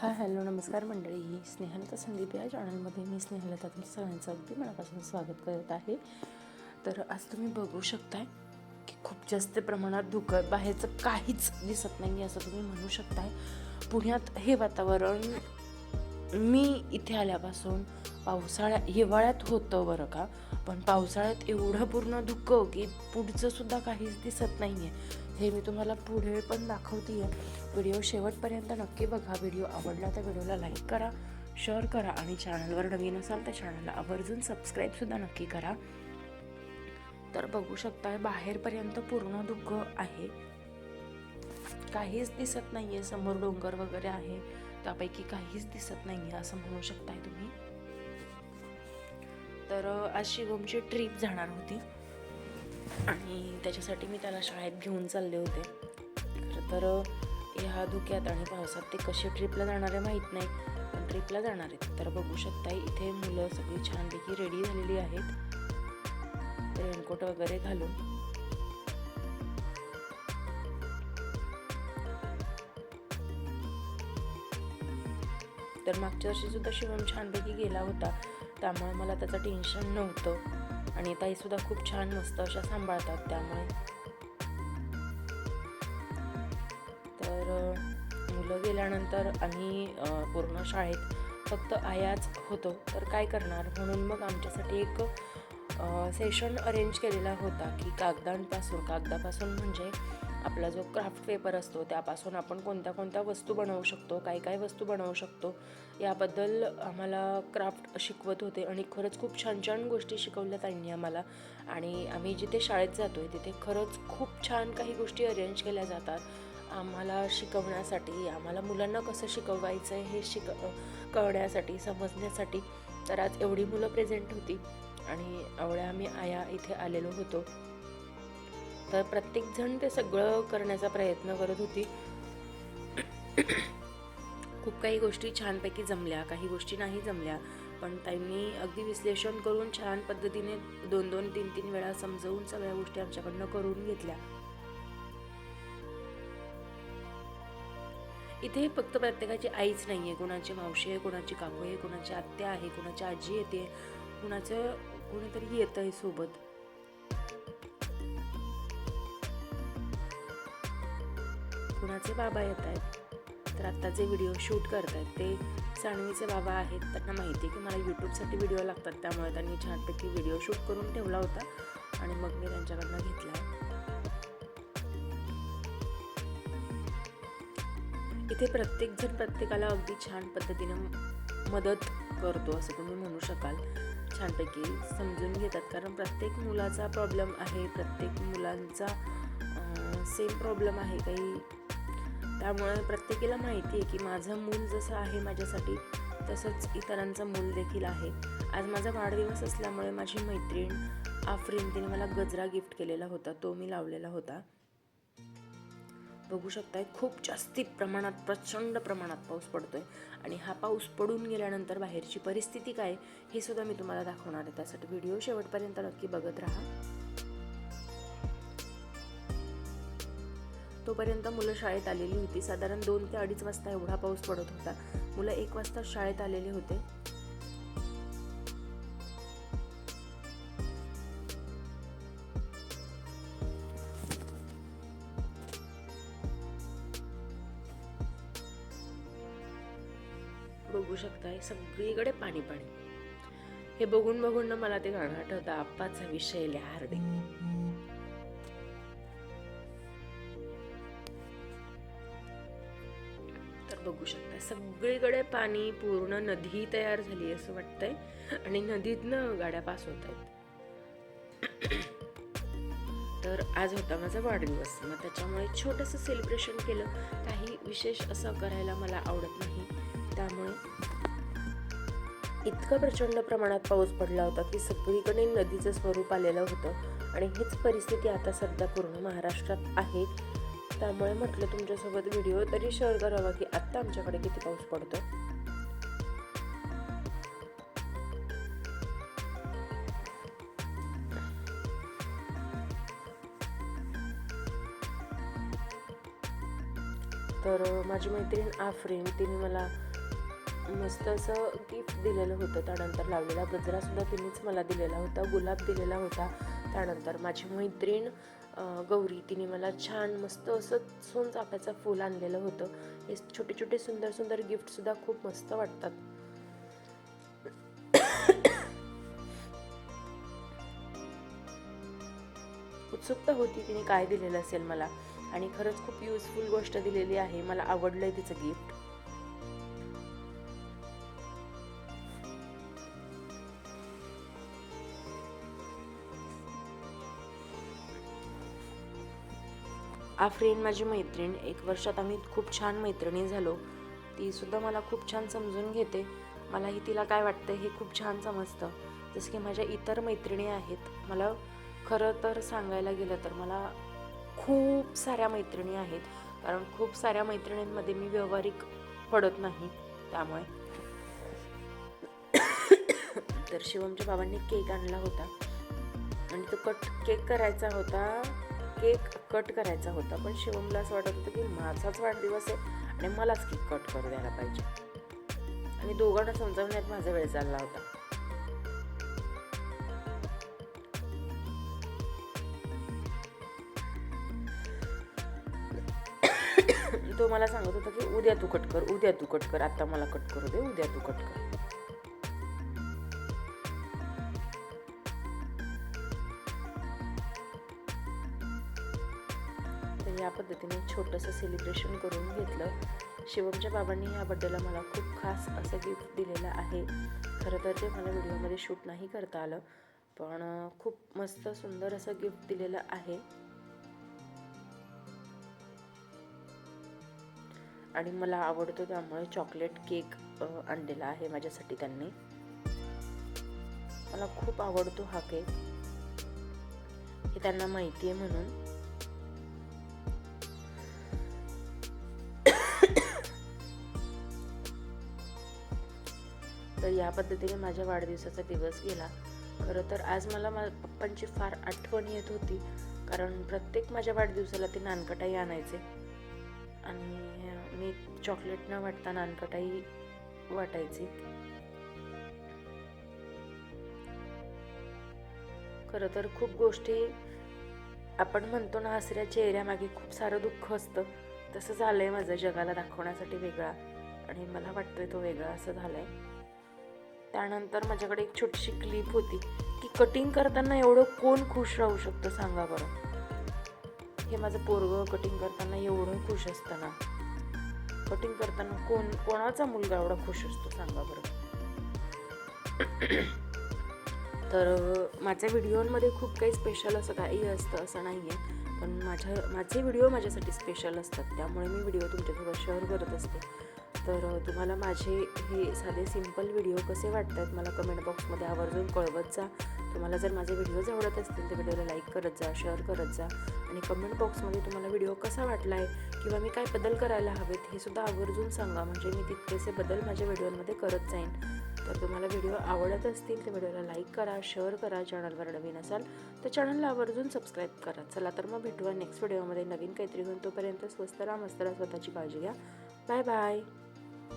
Hi hello नमस्कार मंडळी. ही स्नेहलता संदीप या चॅनलमध्ये मी स्नेहलता तुमचं सगळ्यांचं अगदी मनापासून स्वागत करत आहे. तर आज तुम्ही बघू शकताय की खूप जास्त प्रमाणात धुकं, बाहेरचं काहीच दिसत नाही असं तुम्ही म्हणू शकताय. पुण्यात हे वातावरण मी इथे आल्यापासून हिवाळ्यात होतं बरं का, पण पावसाळ्यात एवढं पूर्ण धुकं की पुढचं सुद्धा काहीच दिसत नाही आहे. हे मी तुम्हाला पुढे पण दाखवते आहे. व्हिडिओ शेवटपर्यंत नक्की बघा. व्हिडिओ आवडला तर व्हिडिओला लाईक करा, शेअर करा आणि चॅनलवर नवीन असाल तर चॅनलला आवर्जून सबस्क्राईबसुद्धा नक्की करा. तर बघू शकताय बाहेरपर्यंत पूर्ण धुकं आहे, काहीच दिसत नाही आहे. समोर डोंगर वगैरे आहे, त्यापैकी काहीच दिसत नाही आहे असं म्हणू शकताय तुम्ही. तर आज शिवमची ट्रिप जाणार होती आणि त्याच्यासाठी मी त्याला शाळेत घेऊन चालले होते. खरं तर ह्या धुक्यात आणि पावसात ते कशी ट्रिपला जाणार आहे माहीत नाही, पण ट्रिपला जाणार आहेत. तर बघू शकताय इथे मुलं सगळी छानपैकी रेडी झालेली आहेत, रेनकोट वगैरे घालून. तर मागच्या वर्षी सुद्धा शिवम छानपैकी गेला होता, त्यामुळे मला त्याचं टेन्शन नव्हतं. आणि ताईसुद्धा खूप छान मस्त अशा सांभाळतात त्यामुळे. तर मुलं गेल्यानंतर आम्ही पूर्ण शाळेत फक्त आयाच होतो. तर काय करणार, म्हणून मग आमच्यासाठी एक सेशन अरेंज केलेला होता की कागदापासून म्हणजे आपला जो क्राफ्ट पेपर असतो त्यापासून आपण कोणत्या कोणत्या वस्तू बनवू शकतो, काय वस्तू बनवू शकतो याबद्दल आम्हाला क्राफ्ट शिकवत होते. आणि खरंच खूप छान छान गोष्टी शिकवल्या त्यांनी आम्हाला. आणि आम्ही जिथे शाळेत जातो आहे तिथे खरंच खूप छान काही गोष्टी अरेंज केल्या जातात आम्हाला शिकवण्यासाठी, आम्हाला मुलांना कसं शिकवायचं आहे हे कळण्यासाठी, समजण्यासाठी. तर आज एवढी मुलं प्रेझेंट होती आणि एवढ्या आम्ही आया इथे आलेलो होतो. तर प्रत्येकजण ते सगळं करण्याचा प्रयत्न करत होती. खूप काही गोष्टी छानपैकी जमल्या, काही गोष्टी नाही जमल्या, पण त्यांनी अगदी विश्लेषण करून छान पद्धतीने 2-2, 3-3 वेळा समजवून सगळ्या गोष्टी आमच्याकडनं करून घेतल्या. इथे फक्त प्रत्येकाची आईच नाही आहे, कोणाची मावशी आहे, कोणाची काकू आहे, कोणाची आत्या आहे, कोणाची आजी येते, कोणीतरी येतं आहे सोबत. कुणाचे बाबा येत आहेत. तर आत्ता जे व्हिडिओ शूट करत आहेत ते सानवीचे बाबा आहेत. त्यांना माहिती आहे की मला यूट्यूबसाठी व्हिडिओ लागतात, त्यामुळे त्यांनी छानपैकी व्हिडिओ शूट करून ठेवला होता आणि मग मी त्यांच्याकडनं घेतला. इथे प्रत्येकजण प्रत्येकाला अगदी छान पद्धतीनं मदत करतो असं तुम्ही म्हणू शकाल. छानपैकी समजून घेतात, कारण प्रत्येक मुलाचा प्रॉब्लेम आहे, प्रत्येक मुलांचा सेम प्रॉब्लेम आहे काही. त्यामुळे प्रत्येकीला माहिती आहे की माझं मूल जसं आहे माझ्यासाठी तसंच इतरांचं मूल देखील आहे. आज माझा वाढदिवस असल्यामुळे माझी मैत्रीण आफरीन तिने मला गजरा गिफ्ट केलेला होता, तो मी लावलेला होता. बघू शकताय खूप जास्ती प्रमाणात, प्रचंड प्रमाणात पाऊस पडतोय. आणि हा पाऊस पडून गेल्यानंतर बाहेरची परिस्थिती काय हे सुद्धा मी तुम्हाला दाखवणार आहे. त्यासाठी व्हिडिओ शेवटपर्यंत नक्की बघत राहा. तोपर्यंत मुलं शाळेत आलेली होती. साधारण 2 ते 2:30 वाजता एवढा पाऊस पडत होता. मुलं 1 वाजता शाळेत आलेले होते. बघू शकताय सगळीकडे पाणी पाणी. हे बघून बघून ना मला ते गाणं आठवतं, आप्पाचा विषय हार्डे. तर बघू शकताय सगळीकडे पाणी, पूर्ण नदी तयार झाली असं वाटतंय आणि नदीतनं गाड्या पास होत आहेत. तर आज होता माझा वाढदिवस, मग त्याच्यामुळे छोटंसं सेलिब्रेशन केलं. काही विशेष असं करायला मला आवडत नाही, त्यामुळे इतकं प्रचंड प्रमाणात पाऊस पडला होता की सगळीकडे नदीचं स्वरूप आलेलं होतं. आणि हीच परिस्थिती आता सध्या पूर्ण महाराष्ट्रात आहे. त्यामुळे म्हटलं तुमच्यासोबत व्हिडिओ तरी शेअर करावा की आत्ता आमच्याकडे किती पाऊस पडतो. तर माझी मैत्रीण आफरीन तिने मला मस्त असं गिफ्ट दिलेलं होतं. त्यानंतर लावलेला गजरासुद्धा तिनेच मला दिलेला होता, गुलाब दिलेला होता. त्यानंतर माझी मैत्रीण गौरी तिने मला छान मस्त असं सोनचाफ्याचं फूल आणलेलं होतं. हे छोटे छोटे सुंदर सुंदर गिफ्टसुद्धा खूप मस्त वाटतात. उत्सुकता होती तिने काय दिलेलं असेल मला, आणि खरंच खूप युजफुल गोष्ट दिलेली आहे. मला आवडलंय तिचं गिफ्ट. आफरीन माझी मैत्रीण, 1 वर्षात आम्ही खूप छान मैत्रिणी झालो. ती सुद्धा मला खूप छान समजून घेते. मलाही तिला काय वाटतं हे खूप छान समजतं. जसं की माझ्या इतर मैत्रिणी आहेत. मला खरं तर सांगायला गेलं तर मला खूप साऱ्या मैत्रिणी आहेत, कारण खूप साऱ्या मैत्रिणींमध्ये मी व्यावहारिक पडत नाही. त्यामुळे तर शिवमच्या बाबांनी केक आणला होता आणि तो केक कट करायचा होता. पण शिवमला असं वाटत होतं की माझाच वाढदिवस आहे आणि मलाच केक कट करू द्यायला पाहिजे, आणि दोघांना समजावण्यात माझा वेळ चालला होता. तो मला सांगत होता की उद्या तू कट कर, आता मला कट करू दे, उद्या तू कट कर. तर या पद्धतीने छोटंसं सेलिब्रेशन करून घेतलं. शिवमच्या बाबांनी ह्या बड्डेला मला खूप खास असं गिफ्ट दिलेलं आहे. खरं तर ते मला व्हिडिओमध्ये शूट नाही करता आलं, पण खूप मस्त सुंदर असं गिफ्ट दिलेलं आहे. आणि मला आवडतो त्यामुळे चॉकलेट केक आणलेला आहे माझ्यासाठी त्यांनी. मला खूप आवडतो हा केक, हे त्यांना माहिती आहे म्हणून. तर या पद्धतीने माझ्या वाढदिवसाचा दिवस गेला. खरं तर आज मला पप्पांची फार आठवण येत होती, कारण प्रत्येक माझ्या वाढदिवसाला ते नानकटाई आणायचे आणि मी चॉकलेट न वाटता नानकटाई वाटायची. खरं तर खूप गोष्टी आपण म्हणतो ना, हसऱ्या चेहऱ्यामागे खूप सारं दुःख असतं. तसं झालंय माझं, जगाला दाखवण्यासाठी वेगळा, आणि मला वाटतोय तो वेगळा असं झालंय. त्यानंतर माझ्याकडे एक छोटीशी क्लिप होती की कटिंग करताना एवढं कोण खुश राहू शकतं सांगा बरं. हे माझं पोरगं कटिंग करताना एवढं खुश असतं ना. कटिंग करताना कोणाचा मुलगा एवढा खुश असतो सांगा बरं. तर माझ्या व्हिडिओमध्ये खूप काही स्पेशल असं काही असतं असं नाही आहे, पण माझे व्हिडिओ माझ्यासाठी स्पेशल असतात, त्यामुळे मी व्हिडिओ तुमच्यासोबत शेअर करत असते. तर तुम्हाला माझे हे साधे सिंपल व्हिडिओ कसे वाटत आहेत मला कमेंट बॉक्समध्ये आवर्जून कळवत जा. तुम्हाला जर माझे व्हिडिओज आवडत असतील तर व्हिडिओला लाईक करत जा, शेअर करत जा, आणि कमेंट बॉक्समध्ये तुम्हाला व्हिडिओ कसा वाटला आहे किंवा मी काय बदल करायला हवेत हे सुद्धा आवर्जून सांगा, म्हणजे मी तितकेसे बदल माझ्या व्हिडिओमध्ये करत जाईन. तर तुम्हाला व्हिडिओ आवडत असतील तर व्हिडिओला लाईक करा, शेअर करा. चॅनलवर नवीन असाल तर चॅनलला आवर्जून सबस्क्राईब करा. चला तर मग भेटूया नेक्स्ट व्हिडिओमध्ये नवीन काहीतरी घेऊन. तोपर्यंत स्वस्त राहा, मस्त राहा, स्वतःची काळजी घ्या. Bye bye.